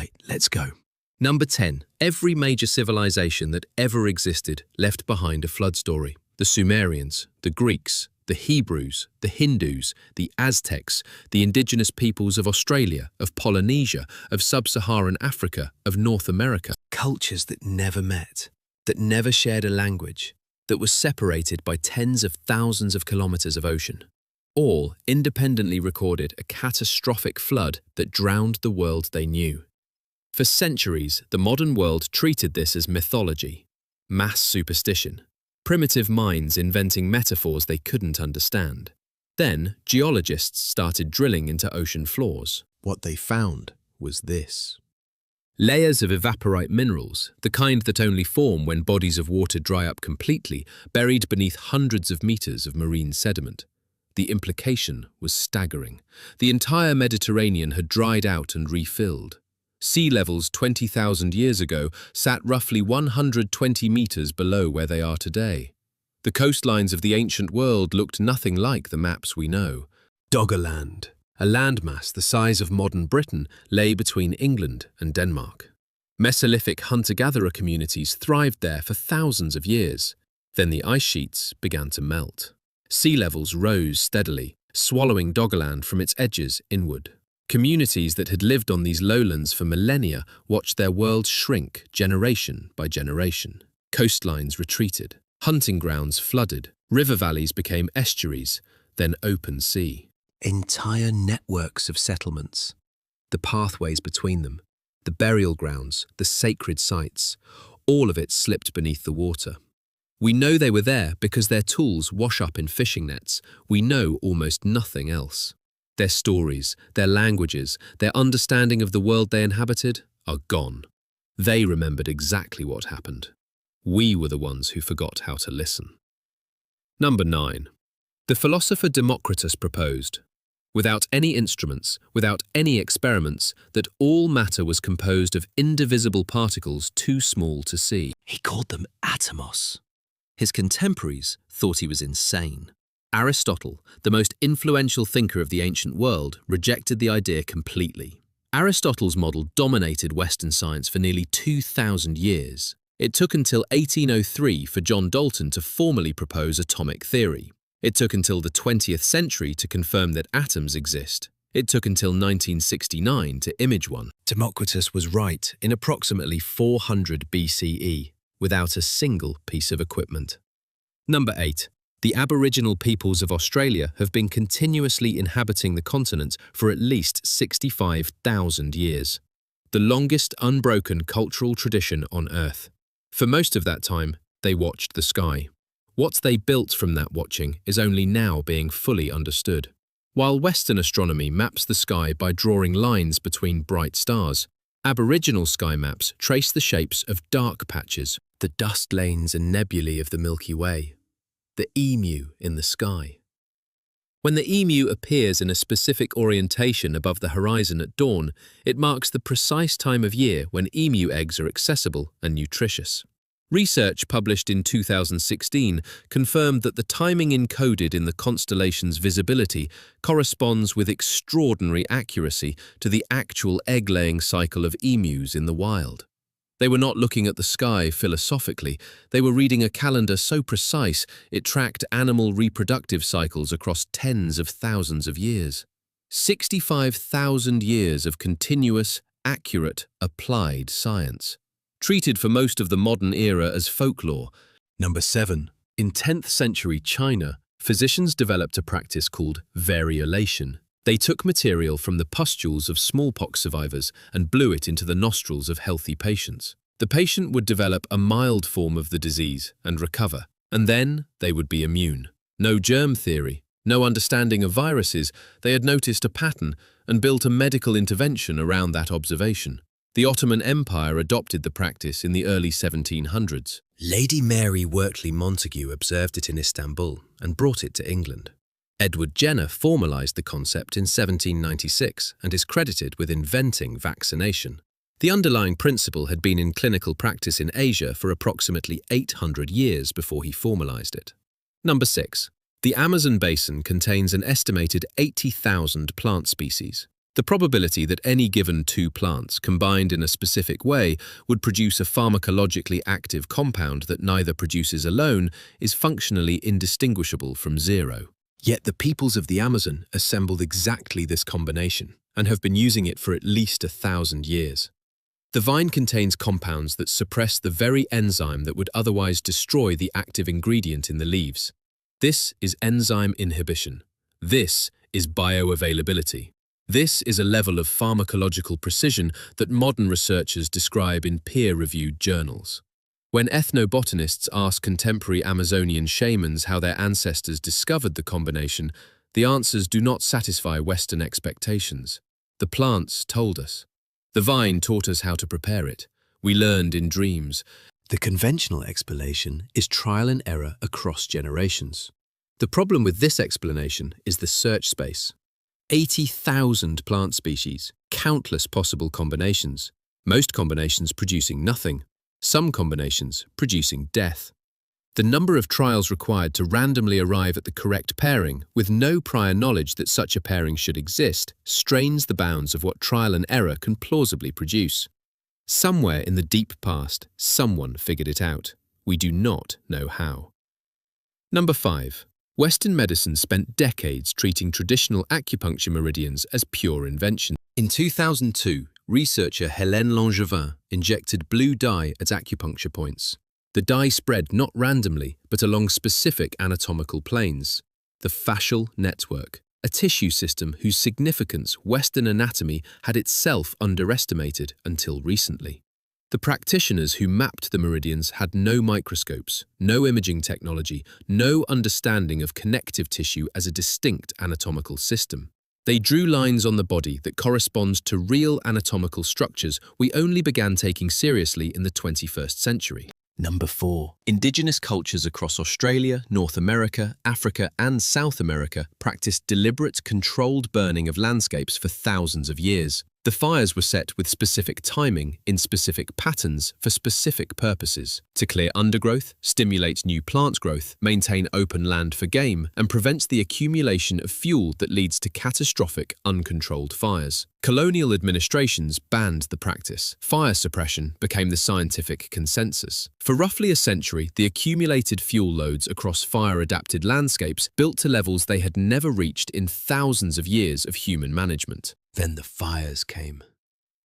Right, let's go. Number 10. Every major civilization that ever existed left behind a flood story. The Sumerians, the Greeks, the Hebrews, the Hindus, the Aztecs, the indigenous peoples of Australia, of Polynesia, of sub-Saharan Africa, of North America. Cultures that never met, that never shared a language, that was separated by tens of thousands of kilometers of ocean. All independently recorded a catastrophic flood that drowned the world they knew. For centuries, the modern world treated this as mythology, mass superstition, primitive minds inventing metaphors they couldn't understand. Then, geologists started drilling into ocean floors. What they found was this. Layers of evaporite minerals, the kind that only form when bodies of water dry up completely, buried beneath hundreds of meters of marine sediment. The implication was staggering. The entire Mediterranean had dried out and refilled. Sea levels 20,000 years ago sat roughly 120 meters below where they are today. The coastlines of the ancient world looked nothing like the maps we know. Doggerland, a landmass the size of modern Britain, lay between England and Denmark. Mesolithic hunter-gatherer communities thrived there for thousands of years. Then the ice sheets began to melt. Sea levels rose steadily, swallowing Doggerland from its edges inward. Communities that had lived on these lowlands for millennia watched their world shrink generation by generation. Coastlines retreated, hunting grounds flooded, river valleys became estuaries, then open sea. Entire networks of settlements, the pathways between them, the burial grounds, the sacred sites, all of it slipped beneath the water. We know they were there because their tools wash up in fishing nets. We know almost nothing else. Their stories, their languages, their understanding of the world they inhabited are gone. They remembered exactly what happened. We were the ones who forgot how to listen. Number 9. The philosopher Democritus proposed, without any instruments, without any experiments, that all matter was composed of indivisible particles too small to see. He called them atomos. His contemporaries thought he was insane. Aristotle, the most influential thinker of the ancient world, rejected the idea completely. Aristotle's model dominated Western science for nearly 2,000 years. It took until 1803 for John Dalton to formally propose atomic theory. It took until the 20th century to confirm that atoms exist. It took until 1969 to image one. Democritus was right in approximately 400 BCE, without a single piece of equipment. Number 8. The Aboriginal peoples of Australia have been continuously inhabiting the continent for at least 65,000 years, the longest unbroken cultural tradition on Earth. For most of that time, they watched the sky. What they built from that watching is only now being fully understood. While Western astronomy maps the sky by drawing lines between bright stars, Aboriginal sky maps trace the shapes of dark patches, the dust lanes and nebulae of the Milky Way. The emu in the sky. When the emu appears in a specific orientation above the horizon at dawn, it marks the precise time of year when emu eggs are accessible and nutritious. Research published in 2016 confirmed that the timing encoded in the constellation's visibility corresponds with extraordinary accuracy to the actual egg-laying cycle of emus in the wild. They were not looking at the sky philosophically, they were reading a calendar so precise it tracked animal reproductive cycles across tens of thousands of years. 65,000 years of continuous, accurate, applied science, treated for most of the modern era as folklore. Number 7. In 10th century China, physicians developed a practice called variolation. They took material from the pustules of smallpox survivors and blew it into the nostrils of healthy patients. The patient would develop a mild form of the disease and recover, and then they would be immune. No germ theory, no understanding of viruses, they had noticed a pattern and built a medical intervention around that observation. The Ottoman Empire adopted the practice in the early 1700s. Lady Mary Wortley Montagu observed it in Istanbul and brought it to England. Edward Jenner formalized the concept in 1796 and is credited with inventing vaccination. The underlying principle had been in clinical practice in Asia for approximately 800 years before he formalized it. Number 6. The Amazon basin contains an estimated 80,000 plant species. The probability that any given two plants combined in a specific way would produce a pharmacologically active compound that neither produces alone is functionally indistinguishable from zero. Yet the peoples of the Amazon assembled exactly this combination and have been using it for at least 1,000 years. The vine contains compounds that suppress the very enzyme that would otherwise destroy the active ingredient in the leaves. This is enzyme inhibition. This is bioavailability. This is a level of pharmacological precision that modern researchers describe in peer-reviewed journals. When ethnobotanists ask contemporary Amazonian shamans how their ancestors discovered the combination, the answers do not satisfy Western expectations. The plants told us. The vine taught us how to prepare it. We learned in dreams. The conventional explanation is trial and error across generations. The problem with this explanation is the search space. 80,000 plant species, countless possible combinations, most combinations producing nothing, some combinations producing death. The number of trials required to randomly arrive at the correct pairing, with no prior knowledge that such a pairing should exist, strains the bounds of what trial and error can plausibly produce. Somewhere in the deep past, someone figured it out. We do not know how. Number 5. Western medicine spent decades treating traditional acupuncture meridians as pure inventions. In 2002, researcher Hélène Langevin injected blue dye at acupuncture points. The dye spread not randomly, but along specific anatomical planes. The fascial network, a tissue system whose significance Western anatomy had itself underestimated until recently. The practitioners who mapped the meridians had no microscopes, no imaging technology, no understanding of connective tissue as a distinct anatomical system. They drew lines on the body that correspond to real anatomical structures we only began taking seriously in the 21st century. Number 4. Indigenous cultures across Australia, North America, Africa, and South America practiced deliberate, controlled burning of landscapes for thousands of years. The fires were set with specific timing, in specific patterns, for specific purposes: to clear undergrowth, stimulate new plant growth, maintain open land for game, and prevent the accumulation of fuel that leads to catastrophic, uncontrolled fires. Colonial administrations banned the practice. Fire suppression became the scientific consensus. For roughly a century, the accumulated fuel loads across fire-adapted landscapes built to levels they had never reached in thousands of years of human management. Then the fires came.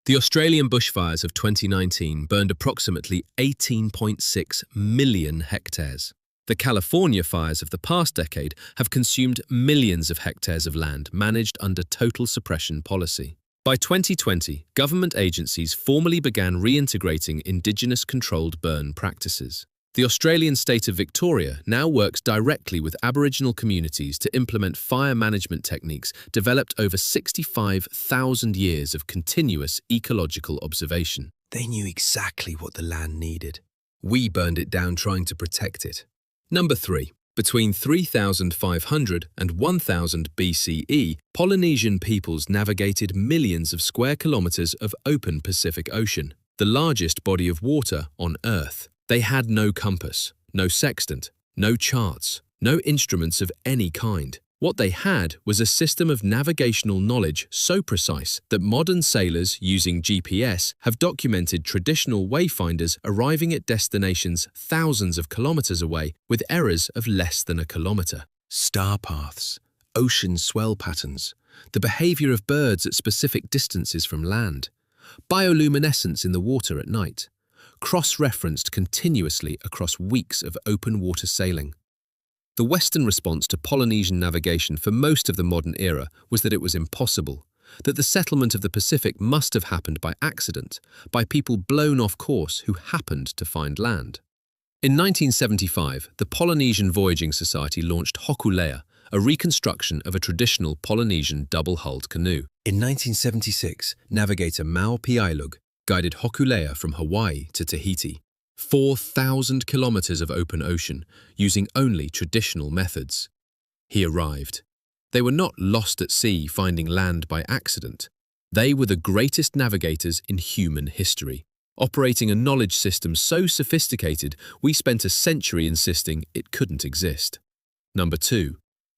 The Australian bushfires of 2019 burned approximately 18.6 million hectares. The California fires of the past decade have consumed millions of hectares of land managed under total suppression policy. By 2020, government agencies formally began reintegrating Indigenous-controlled burn practices. The Australian state of Victoria now works directly with Aboriginal communities to implement fire management techniques developed over 65,000 years of continuous ecological observation. They knew exactly what the land needed. We burned it down trying to protect it. Number 3. Between 3,500 and 1,000 BCE, Polynesian peoples navigated millions of square kilometers of open Pacific Ocean, the largest body of water on Earth. They had no compass, no sextant, no charts, no instruments of any kind. What they had was a system of navigational knowledge so precise that modern sailors using GPS have documented traditional wayfinders arriving at destinations thousands of kilometers away with errors of less than a kilometer. Star paths, ocean swell patterns, the behavior of birds at specific distances from land, bioluminescence in the water at night, cross-referenced continuously across weeks of open water sailing. The Western response to Polynesian navigation for most of the modern era was that it was impossible, that the settlement of the Pacific must have happened by accident, by people blown off course who happened to find land. In 1975, the Polynesian Voyaging Society launched Hokulea, a reconstruction of a traditional Polynesian double-hulled canoe. In 1976, navigator Mau Piailug guided Hokulea from Hawaii to Tahiti. 4,000 kilometers of open ocean, using only traditional methods. He arrived. They were not lost at sea finding land by accident. They were the greatest navigators in human history, operating a knowledge system so sophisticated we spent a century insisting it couldn't exist. Number 2.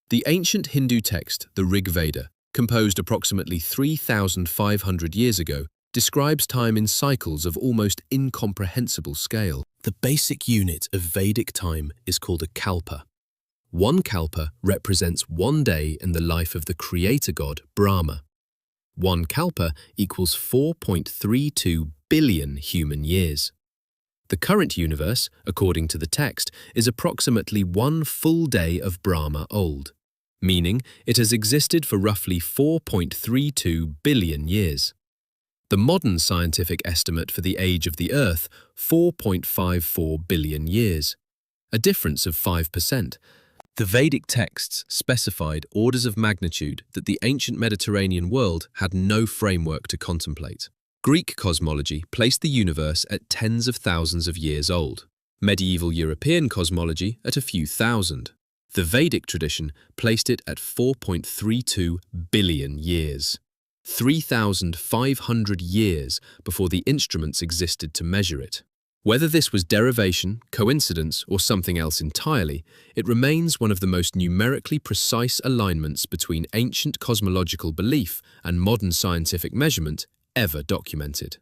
The ancient Hindu text, the Rig Veda, composed approximately 3,500 years ago, describes time in cycles of almost incomprehensible scale. The basic unit of Vedic time is called a kalpa. One kalpa represents one day in the life of the creator god Brahma. One kalpa equals 4.32 billion human years. The current universe, according to the text, is approximately one full day of Brahma old, meaning it has existed for roughly 4.32 billion years. The modern scientific estimate for the age of the Earth, 4.54 billion years, a difference of 5%. The Vedic texts specified orders of magnitude that the ancient Mediterranean world had no framework to contemplate. Greek cosmology placed the universe at tens of thousands of years old, medieval European cosmology at a few thousand. The Vedic tradition placed it at 4.32 billion years. 3,500 years before the instruments existed to measure it. Whether this was derivation, coincidence, or something else entirely, it remains one of the most numerically precise alignments between ancient cosmological belief and modern scientific measurement ever documented.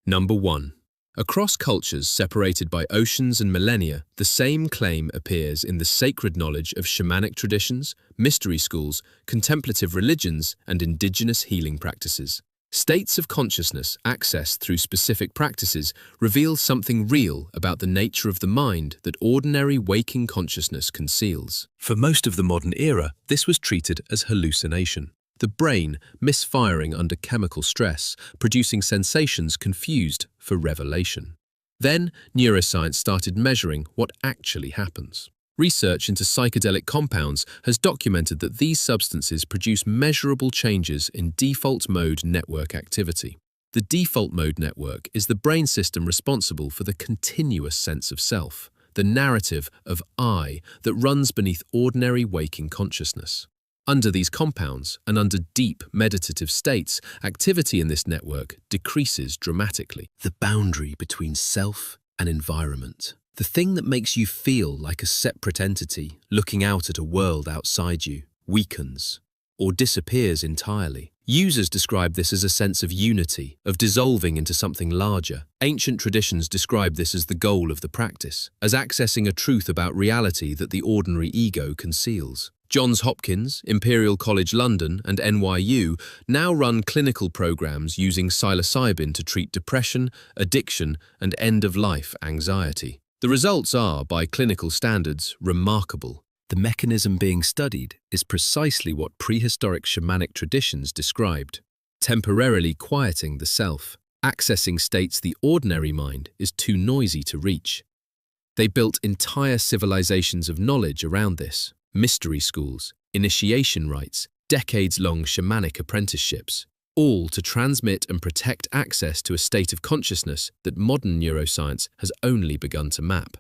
Number 1. Across cultures separated by oceans and millennia, the same claim appears in the sacred knowledge of shamanic traditions, mystery schools, contemplative religions, and indigenous healing practices. States of consciousness accessed through specific practices reveal something real about the nature of the mind that ordinary waking consciousness conceals. For most of the modern era, this was treated as hallucination. The brain misfiring under chemical stress, producing sensations confused for revelation. Then, neuroscience started measuring what actually happens. Research into psychedelic compounds has documented that these substances produce measurable changes in default mode network activity. The default mode network is the brain system responsible for the continuous sense of self, the narrative of I that runs beneath ordinary waking consciousness. Under these compounds, and under deep meditative states, activity in this network decreases dramatically. The boundary between self and environment. The thing that makes you feel like a separate entity looking out at a world outside you weakens or disappears entirely. Users describe this as a sense of unity, of dissolving into something larger. Ancient traditions describe this as the goal of the practice, as accessing a truth about reality that the ordinary ego conceals. Johns Hopkins, Imperial College London, and NYU now run clinical programs using psilocybin to treat depression, addiction, and end-of-life anxiety. The results are, by clinical standards, remarkable. The mechanism being studied is precisely what prehistoric shamanic traditions described, temporarily quieting the self, accessing states the ordinary mind is too noisy to reach. They built entire civilizations of knowledge around this. Mystery schools, initiation rites, decades-long shamanic apprenticeships, all to transmit and protect access to a state of consciousness that modern neuroscience has only begun to map.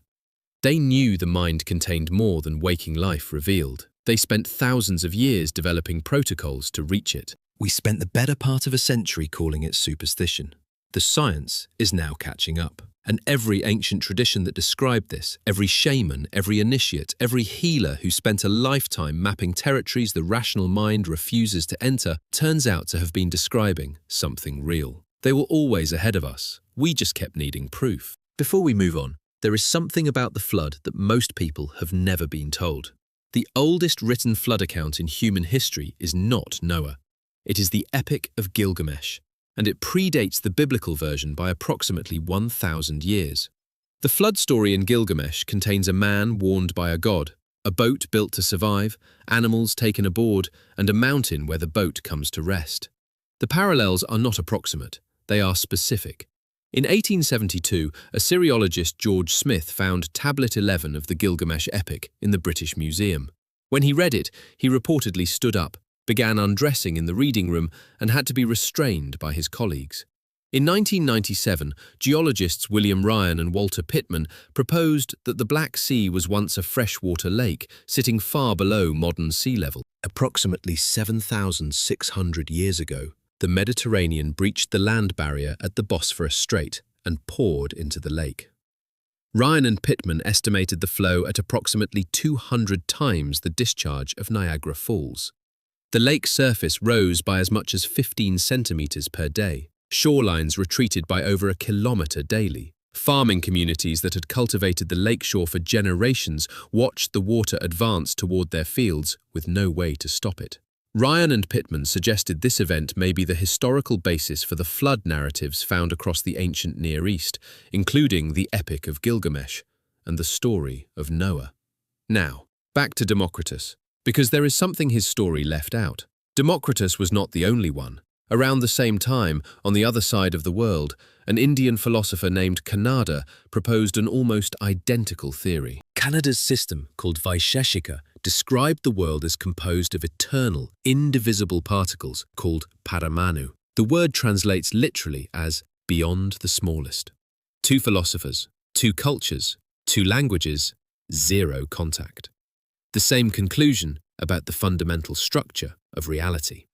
They knew the mind contained more than waking life revealed. They spent thousands of years developing protocols to reach it. We spent the better part of a century calling it superstition. The science is now catching up. And every ancient tradition that described this, every shaman, every initiate, every healer who spent a lifetime mapping territories the rational mind refuses to enter, turns out to have been describing something real. They were always ahead of us. We just kept needing proof. Before we move on, there is something about the flood that most people have never been told. The oldest written flood account in human history is not Noah. It is the Epic of Gilgamesh, and it predates the biblical version by approximately 1,000 years. The flood story in Gilgamesh contains a man warned by a god, a boat built to survive, animals taken aboard, and a mountain where the boat comes to rest. The parallels are not approximate, they are specific. In 1872, Assyriologist George Smith found Tablet 11 of the Gilgamesh epic in the British Museum. When he read it, he reportedly stood up, began undressing in the reading room, and had to be restrained by his colleagues. In 1997, geologists William Ryan and Walter Pittman proposed that the Black Sea was once a freshwater lake sitting far below modern sea level. Approximately 7,600 years ago, the Mediterranean breached the land barrier at the Bosphorus Strait and poured into the lake. Ryan and Pittman estimated the flow at approximately 200 times the discharge of Niagara Falls. The lake surface rose by as much as 15 centimeters per day. Shorelines retreated by over a kilometer daily. Farming communities that had cultivated the lakeshore for generations watched the water advance toward their fields with no way to stop it. Ryan and Pittman suggested this event may be the historical basis for the flood narratives found across the ancient Near East, including the Epic of Gilgamesh and the story of Noah. Now, back to Democritus, because there is something his story left out. Democritus was not the only one. Around the same time, on the other side of the world, an Indian philosopher named Kanada proposed an almost identical theory. Kanada's system, called Vaisheshika, described the world as composed of eternal, indivisible particles called paramanu. The word translates literally as beyond the smallest. Two philosophers, two cultures, two languages, zero contact. The same conclusion about the fundamental structure of reality.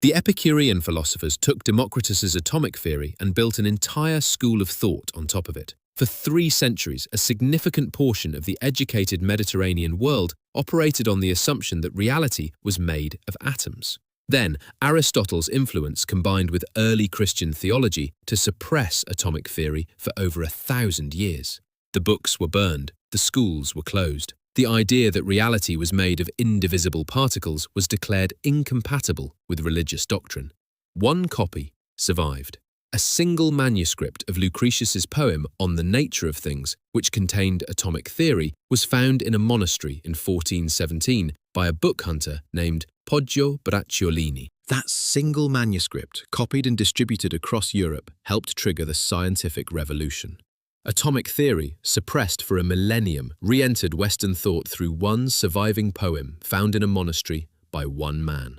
The Epicurean philosophers took Democritus's atomic theory and built an entire school of thought on top of it. For 3 centuries, a significant portion of the educated Mediterranean world operated on the assumption that reality was made of atoms. Then, Aristotle's influence combined with early Christian theology to suppress atomic theory for over 1,000 years. The books were burned, the schools were closed. The idea that reality was made of indivisible particles was declared incompatible with religious doctrine. One copy survived. A single manuscript of Lucretius's poem On the Nature of Things, which contained atomic theory, was found in a monastery in 1417 by a book hunter named Poggio Bracciolini. That single manuscript, copied and distributed across Europe, helped trigger the scientific revolution. Atomic theory, suppressed for a millennium, re-entered Western thought through one surviving poem found in a monastery by one man.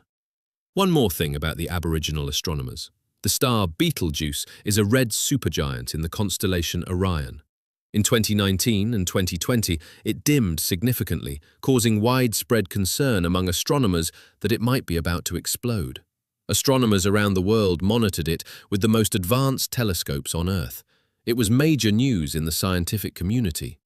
One more thing about the Aboriginal astronomers. The star Betelgeuse is a red supergiant in the constellation Orion. In 2019 and 2020, it dimmed significantly, causing widespread concern among astronomers that it might be about to explode. Astronomers around the world monitored it with the most advanced telescopes on Earth. It was major news in the scientific community.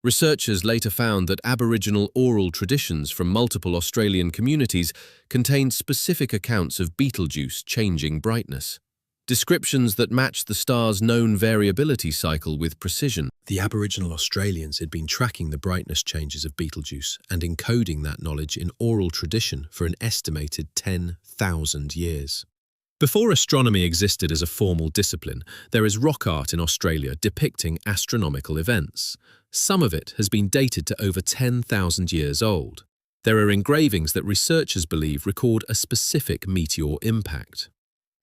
Researchers later found that Aboriginal oral traditions from multiple Australian communities contained specific accounts of Betelgeuse changing brightness. Descriptions that matched the star's known variability cycle with precision. The Aboriginal Australians had been tracking the brightness changes of Betelgeuse and encoding that knowledge in oral tradition for an estimated 10,000 years. Before astronomy existed as a formal discipline, there is rock art in Australia depicting astronomical events. Some of it has been dated to over 10,000 years old. There are engravings that researchers believe record a specific meteor impact.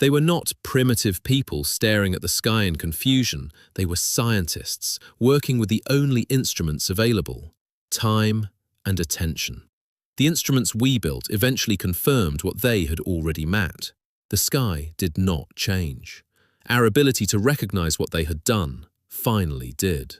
They were not primitive people staring at the sky in confusion. They were scientists working with the only instruments available: time and attention. The instruments we built eventually confirmed what they had already mapped. The sky did not change. Our ability to recognize what they had done finally did.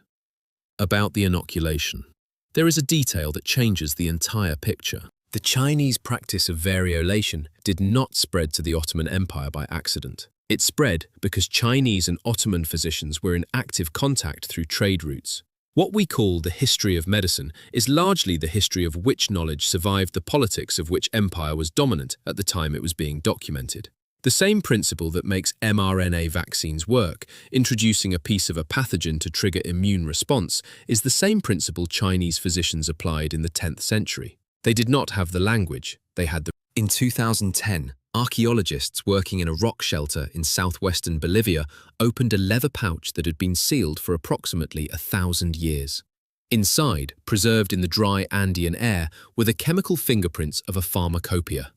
About the inoculation. There is a detail that changes the entire picture. The Chinese practice of variolation did not spread to the Ottoman Empire by accident. It spread because Chinese and Ottoman physicians were in active contact through trade routes. What we call the history of medicine is largely the history of which knowledge survived the politics of which empire was dominant at the time it was being documented. The same principle that makes mRNA vaccines work, introducing a piece of a pathogen to trigger immune response, is the same principle Chinese physicians applied in the 10th century. They did not have the language, they had the... In 2010, archaeologists working in a rock shelter in southwestern Bolivia opened a leather pouch that had been sealed for approximately 1,000 years. Inside, preserved in the dry Andean air, were the chemical fingerprints of a pharmacopoeia.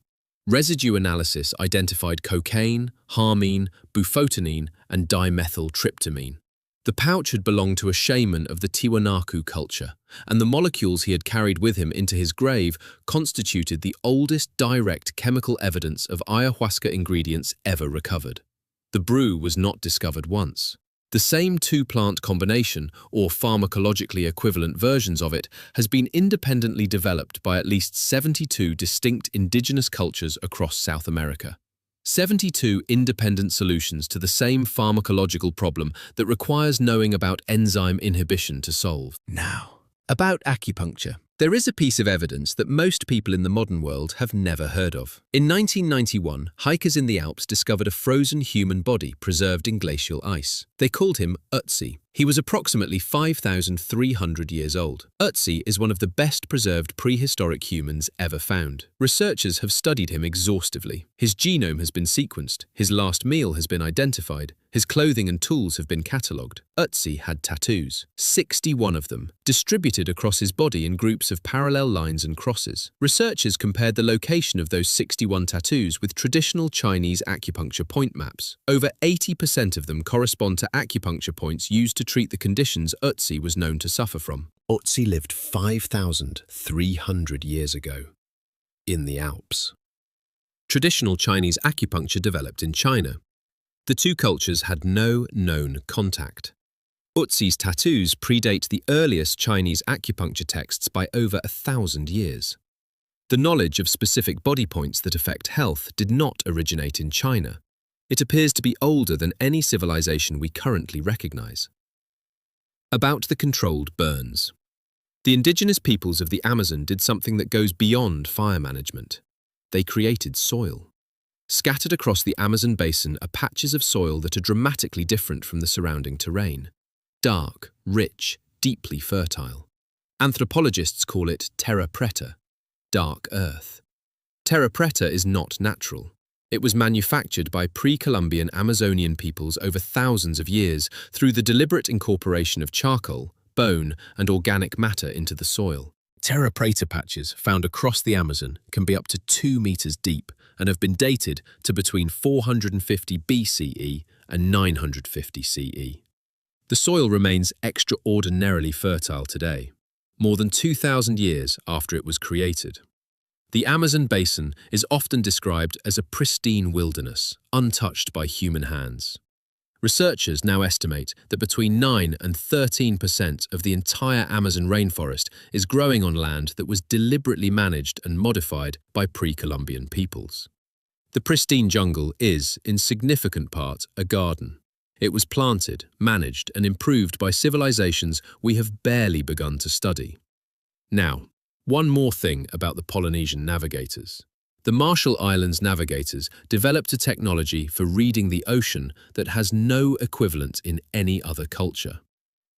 Residue analysis identified cocaine, harmine, bufotenine, and dimethyltryptamine. The pouch had belonged to a shaman of the Tiwanaku culture, and the molecules he had carried with him into his grave constituted the oldest direct chemical evidence of ayahuasca ingredients ever recovered. The brew was not discovered once. The same two-plant combination, or pharmacologically equivalent versions of it, has been independently developed by at least 72 distinct indigenous cultures across South America. 72 independent solutions to the same pharmacological problem that requires knowing about enzyme inhibition to solve. Now, about acupuncture. There is a piece of evidence that most people in the modern world have never heard of. In 1991, hikers in the Alps discovered a frozen human body preserved in glacial ice. They called him Ötzi. He was approximately 5,300 years old. Ötzi is one of the best preserved prehistoric humans ever found. Researchers have studied him exhaustively. His genome has been sequenced, his last meal has been identified, his clothing and tools have been catalogued. Ötzi had tattoos, 61 of them, distributed across his body in groups of parallel lines and crosses. Researchers compared the location of those 61 tattoos with traditional Chinese acupuncture point maps. Over 80% of them correspond to acupuncture points used to treat the conditions Ötzi was known to suffer from. Ötzi lived 5,300 years ago, in the Alps. Traditional Chinese acupuncture developed in China. The two cultures had no known contact. Ötzi's tattoos predate the earliest Chinese acupuncture texts by over 1,000 years. The knowledge of specific body points that affect health did not originate in China. It appears to be older than any civilization we currently recognize. About the controlled burns. The indigenous peoples of the Amazon did something that goes beyond fire management. They created soil. Scattered across the Amazon basin are patches of soil that are dramatically different from the surrounding terrain. Dark, rich, deeply fertile. Anthropologists call it terra preta, dark earth. Terra preta is not natural. It was manufactured by pre-Columbian Amazonian peoples over thousands of years through the deliberate incorporation of charcoal, bone, and organic matter into the soil. Terra preta patches found across the Amazon can be up to 2 meters deep and have been dated to between 450 BCE and 950 CE. The soil remains extraordinarily fertile today, more than 2,000 years after it was created. The Amazon basin is often described as a pristine wilderness, untouched by human hands. Researchers now estimate that between 9 and 13% of the entire Amazon rainforest is growing on land that was deliberately managed and modified by pre-Columbian peoples. The pristine jungle is, in significant part, a garden. It was planted, managed, and improved by civilizations we have barely begun to study. Now, one more thing about the Polynesian navigators. The Marshall Islands navigators developed a technology for reading the ocean that has no equivalent in any other culture.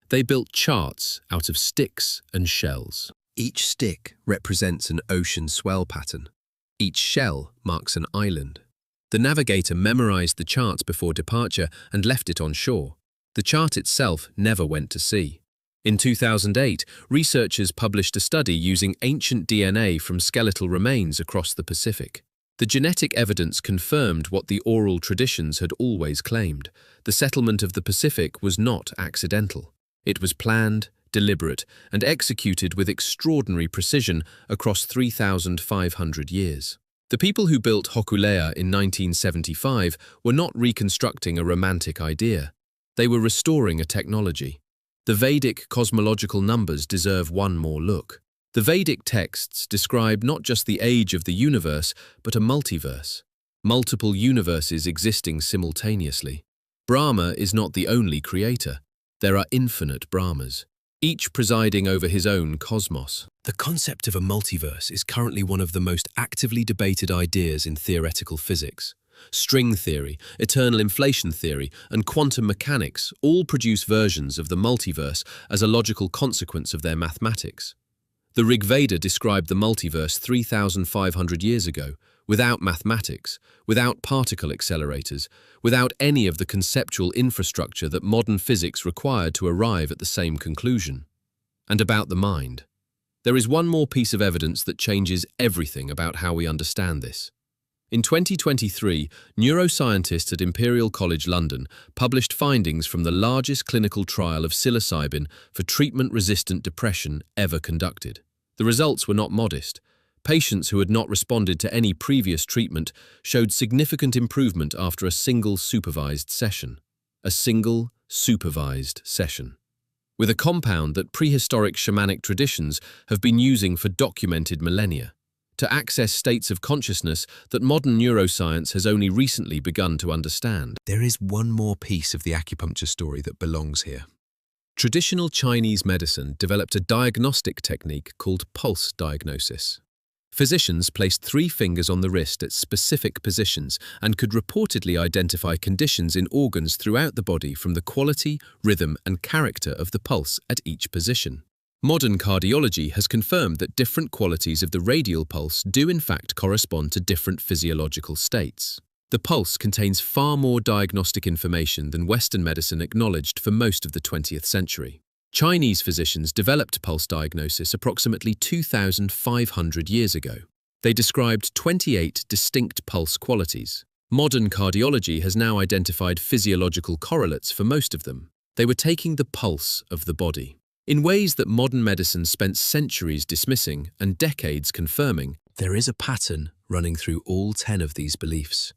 They built charts out of sticks and shells. Each stick represents an ocean swell pattern. Each shell marks an island. The navigator memorized the chart before departure and left it on shore. The chart itself never went to sea. In 2008, researchers published a study using ancient DNA from skeletal remains across the Pacific. The genetic evidence confirmed what the oral traditions had always claimed. The settlement of the Pacific was not accidental. It was planned, deliberate, and executed with extraordinary precision across 3,500 years. The people who built Hokulea in 1975 were not reconstructing a romantic idea. They were restoring a technology. The Vedic cosmological numbers deserve one more look. The Vedic texts describe not just the age of the universe, but a multiverse. Multiple universes existing simultaneously. Brahma is not the only creator. There are infinite Brahmas, each presiding over his own cosmos. The concept of a multiverse is currently one of the most actively debated ideas in theoretical physics. String theory, eternal inflation theory, and quantum mechanics all produce versions of the multiverse as a logical consequence of their mathematics. The Rig Veda described the multiverse 3,500 years ago, without mathematics, without particle accelerators, without any of the conceptual infrastructure that modern physics required to arrive at the same conclusion. And about the mind. There is one more piece of evidence that changes everything about how we understand this. In 2023, neuroscientists at Imperial College London published findings from the largest clinical trial of psilocybin for treatment-resistant depression ever conducted. The results were not modest. Patients who had not responded to any previous treatment showed significant improvement after a single supervised session. A single supervised session. With a compound that prehistoric shamanic traditions have been using for documented millennia, to access states of consciousness that modern neuroscience has only recently begun to understand. There is one more piece of the acupuncture story that belongs here. Traditional Chinese medicine developed a diagnostic technique called pulse diagnosis. Physicians placed 3 fingers on the wrist at specific positions and could reportedly identify conditions in organs throughout the body from the quality, rhythm, and character of the pulse at each position. Modern cardiology has confirmed that different qualities of the radial pulse do in fact correspond to different physiological states. The pulse contains far more diagnostic information than Western medicine acknowledged for most of the 20th century. Chinese physicians developed pulse diagnosis approximately 2,500 years ago. They described 28 distinct pulse qualities. Modern cardiology has now identified physiological correlates for most of them. They were taking the pulse of the body. In ways that modern medicine spent centuries dismissing and decades confirming, there is a pattern running through all 10 of these beliefs.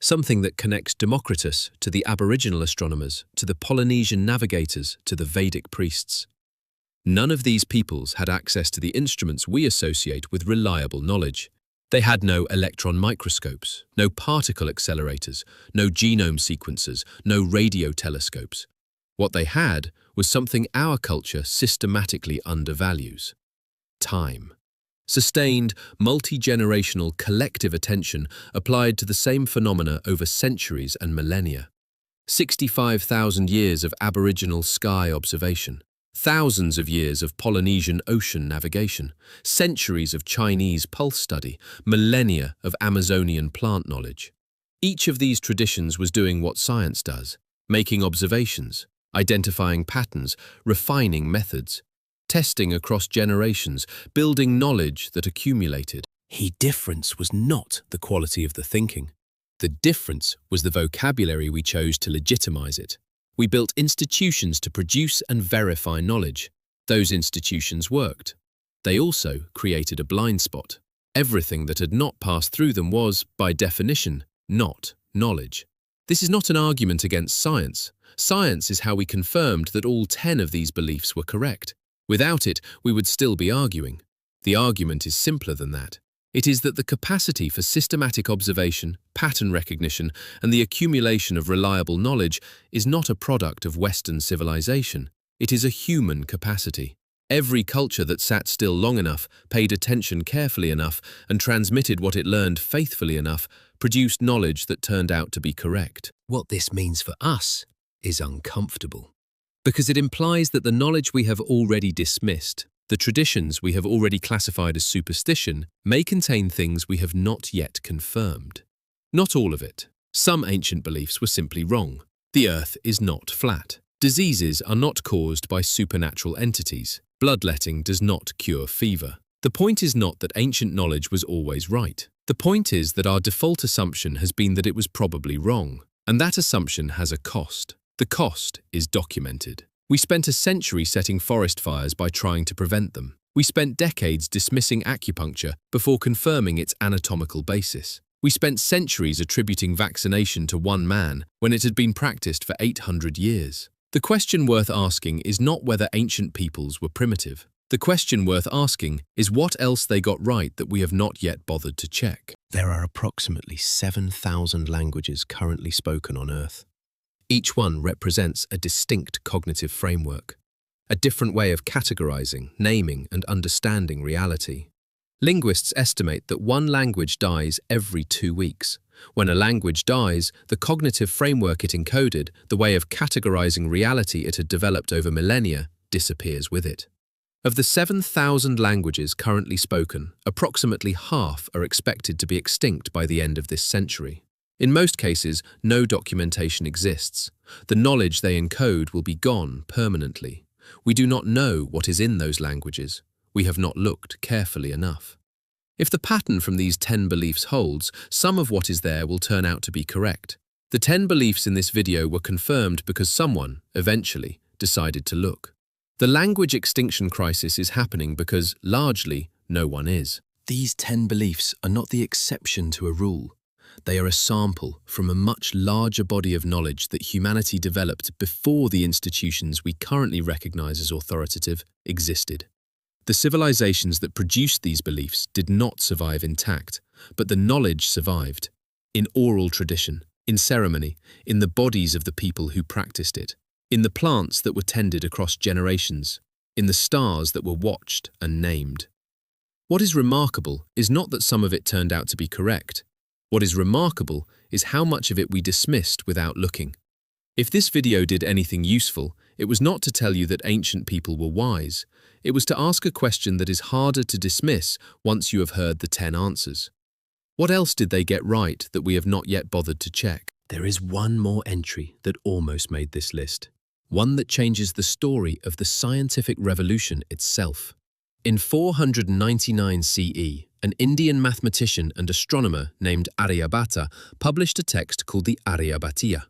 Something that connects Democritus to the Aboriginal astronomers, to the Polynesian navigators, to the Vedic priests. None of these peoples had access to the instruments we associate with reliable knowledge. They had no electron microscopes, no particle accelerators, no genome sequencers, no radio telescopes. What they had was something our culture systematically undervalues: time. Sustained, multi-generational collective attention applied to the same phenomena over centuries and millennia. 65,000 years of Aboriginal sky observation, thousands of years of Polynesian ocean navigation, centuries of Chinese pulse study, millennia of Amazonian plant knowledge. Each of these traditions was doing what science does, making observations, identifying patterns, refining methods, testing across generations, building knowledge that accumulated. The difference was not the quality of the thinking. The difference was the vocabulary we chose to legitimize it. We built institutions to produce and verify knowledge. Those institutions worked. They also created a blind spot. Everything that had not passed through them was, by definition, not knowledge. This is not an argument against science. Science is how we confirmed that all 10 of these beliefs were correct. Without it, we would still be arguing. The argument is simpler than that. It is that the capacity for systematic observation, pattern recognition, and the accumulation of reliable knowledge is not a product of Western civilization. It is a human capacity. Every culture that sat still long enough, paid attention carefully enough, and transmitted what it learned faithfully enough, produced knowledge that turned out to be correct. What this means for us is uncomfortable, because it implies that the knowledge we have already dismissed, the traditions we have already classified as superstition, may contain things we have not yet confirmed. Not all of it. Some ancient beliefs were simply wrong. The earth is not flat. Diseases are not caused by supernatural entities. Bloodletting does not cure fever. The point is not that ancient knowledge was always right. The point is that our default assumption has been that it was probably wrong, and that assumption has a cost. The cost is documented. We spent a century setting forest fires by trying to prevent them. We spent decades dismissing acupuncture before confirming its anatomical basis. We spent centuries attributing vaccination to one man when it had been practiced for 800 years. The question worth asking is not whether ancient peoples were primitive. The question worth asking is what else they got right that we have not yet bothered to check. There are approximately 7,000 languages currently spoken on Earth. Each one represents a distinct cognitive framework, a different way of categorizing, naming, and understanding reality. Linguists estimate that one language dies every 2 weeks. When a language dies, the cognitive framework it encoded, the way of categorizing reality it had developed over millennia, disappears with it. Of the 7,000 languages currently spoken, approximately half are expected to be extinct by the end of this century. In most cases, no documentation exists. The knowledge they encode will be gone permanently. We do not know what is in those languages. We have not looked carefully enough. If the pattern from these 10 beliefs holds, some of what is there will turn out to be correct. The 10 beliefs in this video were confirmed because someone, eventually, decided to look. The language extinction crisis is happening because, largely, no one is. These 10 beliefs are not the exception to a rule. They are a sample from a much larger body of knowledge that humanity developed before the institutions we currently recognize as authoritative existed. The civilizations that produced these beliefs did not survive intact, but the knowledge survived. In oral tradition, in ceremony, in the bodies of the people who practiced it. in the plants that were tended across generations, in the stars that were watched and named. What is remarkable is not that some of it turned out to be correct. What is remarkable is how much of it we dismissed without looking. If this video did anything useful, it was not to tell you that ancient people were wise. It was to ask a question that is harder to dismiss once you have heard the 10 answers. What else did they get right that we have not yet bothered to check? There is one more entry that almost made this list. One that changes the story of the scientific revolution itself. In 499 CE, an Indian mathematician and astronomer named Aryabhata published a text called the Aryabhatiya.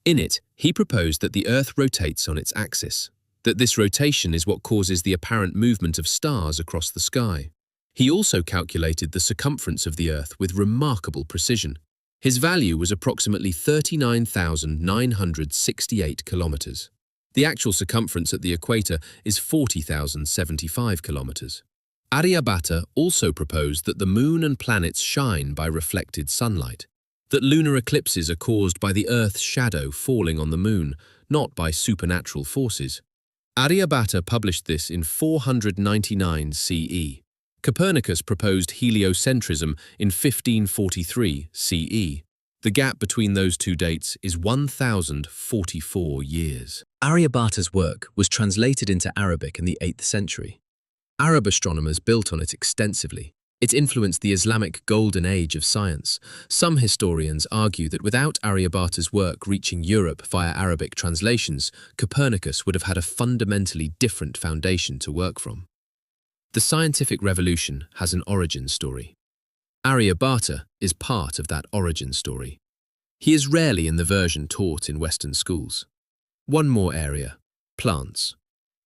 In it, he proposed that the Earth rotates on its axis, that this rotation is what causes the apparent movement of stars across the sky. He also calculated the circumference of the Earth with remarkable precision. His value was approximately 39,968 kilometers. The actual circumference at the equator is 40,075 kilometers. Aryabhata also proposed that the moon and planets shine by reflected sunlight, that lunar eclipses are caused by the Earth's shadow falling on the moon, not by supernatural forces. Aryabhata published this in 499 CE. Copernicus proposed heliocentrism in 1543 CE. The gap between those two dates is 1,044 years. Aryabhata's work was translated into Arabic in the 8th century. Arab astronomers built on it extensively. It influenced the Islamic golden age of science. Some historians argue that without Aryabhata's work reaching Europe via Arabic translations, Copernicus would have had a fundamentally different foundation to work from. The scientific revolution has an origin story. Aryabhata is part of that origin story. He is rarely in the version taught in Western schools. One more area: plants.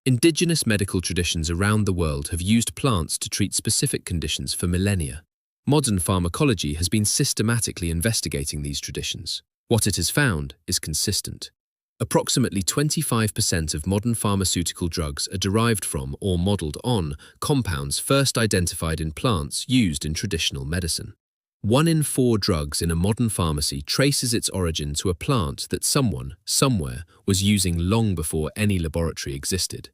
Indigenous medical traditions around the world have used plants to treat specific conditions for millennia. Modern pharmacology has been systematically investigating these traditions. What it has found is consistent. Approximately 25% of modern pharmaceutical drugs are derived from or modeled on compounds first identified in plants used in traditional medicine. 1 in 4 drugs in a modern pharmacy traces its origin to a plant that someone, somewhere, was using long before any laboratory existed.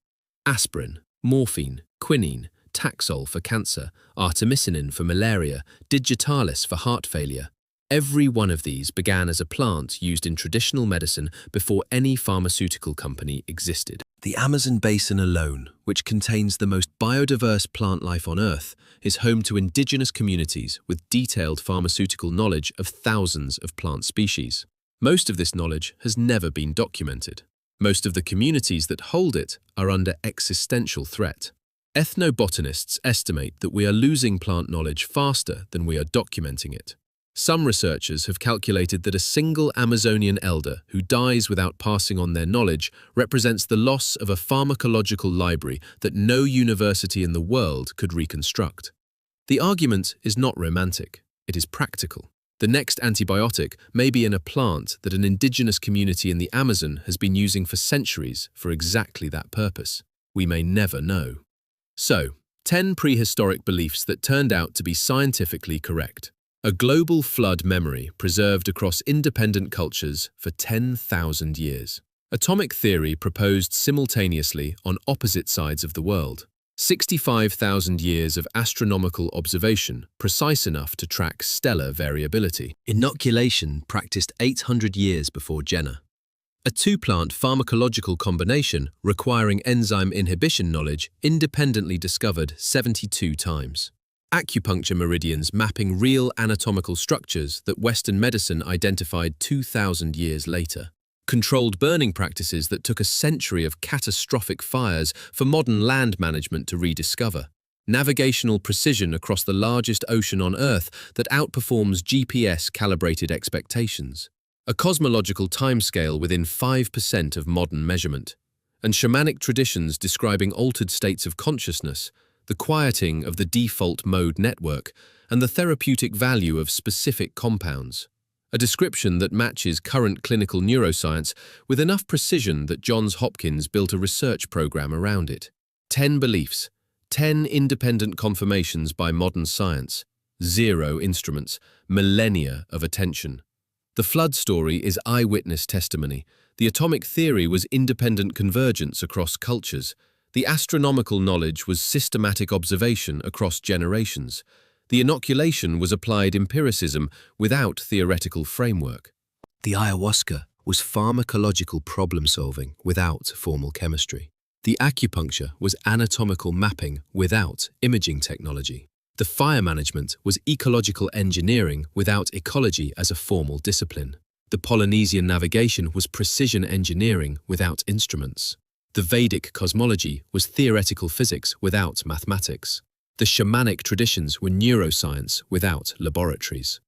Aspirin, morphine, quinine, Taxol for cancer, artemisinin for malaria, digitalis for heart failure. Every one of these began as a plant used in traditional medicine before any pharmaceutical company existed. The Amazon basin alone, which contains the most biodiverse plant life on Earth, is home to indigenous communities with detailed pharmaceutical knowledge of thousands of plant species. Most of this knowledge has never been documented. Most of the communities that hold it are under existential threat. Ethnobotanists estimate that we are losing plant knowledge faster than we are documenting it. Some researchers have calculated that a single Amazonian elder who dies without passing on their knowledge represents the loss of a pharmacological library that no university in the world could reconstruct. The argument is not romantic, it is practical. The next antibiotic may be in a plant that an indigenous community in the Amazon has been using for centuries for exactly that purpose. We may never know. So, 10 prehistoric beliefs that turned out to be scientifically correct. A global flood memory preserved across independent cultures for 10,000 years. Atomic theory proposed simultaneously on opposite sides of the world. 65,000 years of astronomical observation, precise enough to track stellar variability. Inoculation practiced 800 years before Jenner. A 2-plant pharmacological combination requiring enzyme inhibition knowledge independently discovered 72 times. Acupuncture meridians mapping real anatomical structures that Western medicine identified 2,000 years later. Controlled burning practices that took a century of catastrophic fires for modern land management to rediscover. Navigational precision across the largest ocean on Earth that outperforms GPS-calibrated expectations. A cosmological timescale within 5% of modern measurement. And shamanic traditions describing altered states of consciousness, the quieting of the default mode network, and the therapeutic value of specific compounds. A description that matches current clinical neuroscience with enough precision that Johns Hopkins built a research program around it. 10 beliefs, 10 independent confirmations by modern science, 0 instruments, millennia of attention. The flood story is eyewitness testimony. The atomic theory was independent convergence across cultures. The astronomical knowledge was systematic observation across generations. The inoculation was applied empiricism without theoretical framework. The ayahuasca was pharmacological problem-solving without formal chemistry. The acupuncture was anatomical mapping without imaging technology. The fire management was ecological engineering without ecology as a formal discipline. The Polynesian navigation was precision engineering without instruments. The Vedic cosmology was theoretical physics without mathematics. The shamanic traditions were neuroscience without laboratories.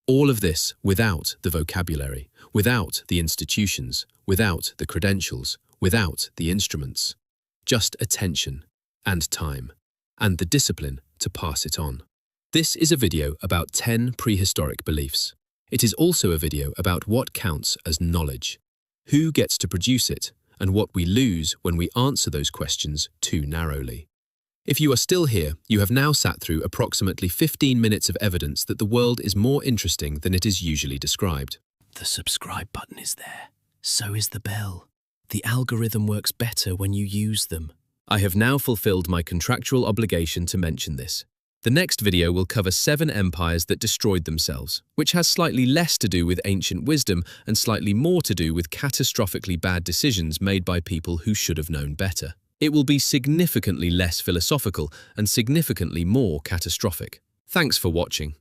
All of this without the vocabulary, without the institutions, without the credentials, without the instruments. Just attention and time, and the discipline to pass it on. This is a video about 10 prehistoric beliefs. It is also a video about what counts as knowledge, who gets to produce it, and what we lose when we answer those questions too narrowly. If you are still here, you have now sat through approximately 15 minutes of evidence that the world is more interesting than it is usually described. The subscribe button is there. So is the bell. The algorithm works better when you use them. I have now fulfilled my contractual obligation to mention this. The next video will cover 7 empires that destroyed themselves, which has slightly less to do with ancient wisdom and slightly more to do with catastrophically bad decisions made by people who should have known better. It will be significantly less philosophical and significantly more catastrophic. Thanks for watching.